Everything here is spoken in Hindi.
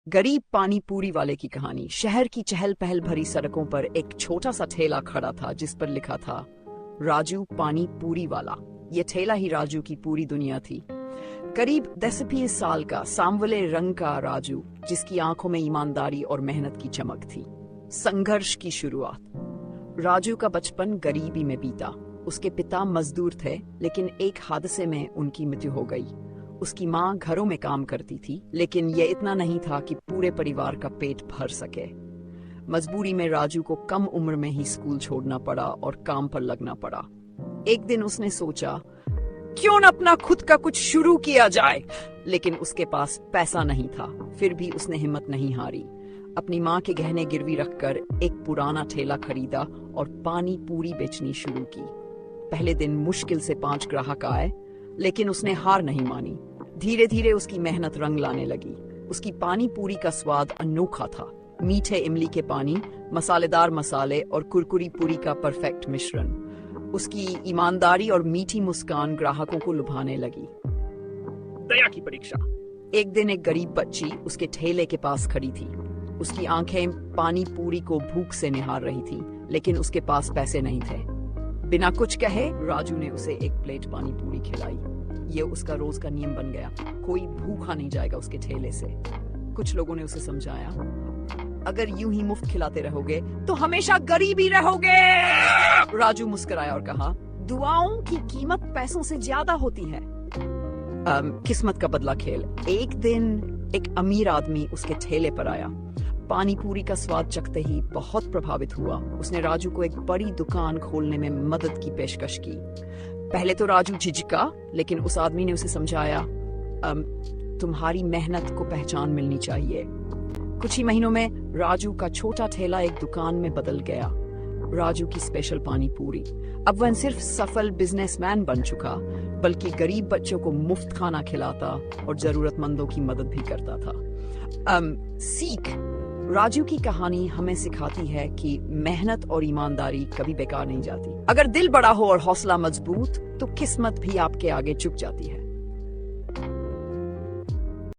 गरीब पानी पूरी वाले की कहानी। शहर की चहल पहल भरी सड़कों पर एक छोटा सा ठेला खड़ा था जिस पर लिखा था राजू पानी पूरी वाला। ये ठेला ही राजू की पूरी दुनिया थी। करीब 10-20 साल का सांवले रंग का राजू, जिसकी आंखों में ईमानदारी और मेहनत की चमक थी। संघर्ष की शुरुआत। राजू का बचपन गरीबी में बीता। उसके पिता मजदूर थे, लेकिन एक हादसे में उनकी मृत्यु हो गई। उसकी माँ घरों में काम करती थी, लेकिन ये इतना नहीं था कि पूरे परिवार का पेट भर सके। मजबूरी में राजू को कम उम्र में ही स्कूल छोड़ना पड़ा और काम पर लगना पड़ा। एक दिन उसने सोचा, क्यों न अपना खुद का कुछ शुरू किया जाए, लेकिन उसके पास पैसा नहीं था। फिर भी उसने हिम्मत नहीं हारी। अपनी माँ के गहने गिरवी रखकर एक पुराना ठेला खरीदा और पानी पूरी बेचनी शुरू की। पहले दिन मुश्किल से 5 ग्राहक आए, लेकिन उसने हार नहीं मानी। धीरे धीरे उसकी मेहनत रंग लाने लगी। उसकी पानी पूरी का स्वाद अनोखा था। मीठे इमली के पानी, मसालेदार मसाले और कुरकुरी पूरी का परफेक्ट मिश्रण। उसकी ईमानदारी और मीठी मुस्कान ग्राहकों को लुभाने लगी। दया की परीक्षा। एक दिन एक गरीब बच्ची उसके ठेले के पास खड़ी थी। उसकी आंखें पानी पूरी को भूख से निहार रही थी, लेकिन उसके पास पैसे नहीं थे। बिना कुछ कहे राजू ने उसे एक प्लेट पानी पूरी खिलाई। ये उसका रोज का नियम बन गया। कोई भूखा नहीं जाएगा उसके ठेले से। कुछ लोगों ने उसे समझाया, अगर यूं ही मुफ्त खिलाते रहोगे तो हमेशा गरीब ही रहोगे। राजू मुस्कुराया और कहा, दुआओं की कीमत पैसों से ज्यादा होती है। किस्मत का बदला खेल। एक दिन एक अमीर आदमी उसके ठेले पर आया। पानी पूरी का स्वाद चखते ही बहुत प्रभावित हुआ। उसने राजू को एक बड़ी दुकान खोलने में मदद की पेशकश की। पहले तो राजू झिझका, लेकिन उस आदमी ने उसे समझाया, तुम्हारी मेहनत को पहचान मिलनी चाहिए। कुछ ही महीनों में राजू का छोटा ठेला एक दुकान में बदल गया। राजू की स्पेशल पानी पूरी। अब वह सिर्फ सफल बिजनेसमैन बन चुका, बल्कि गरीब बच्चों को मुफ्त खाना खिलाता और जरूरतमंदों की मदद भी करता था। सीख। राजू की कहानी हमें सिखाती है कि मेहनत और ईमानदारी कभी बेकार नहीं जाती। अगर दिल बड़ा हो और हौसला मजबूत, तो किस्मत भी आपके आगे झुक जाती है।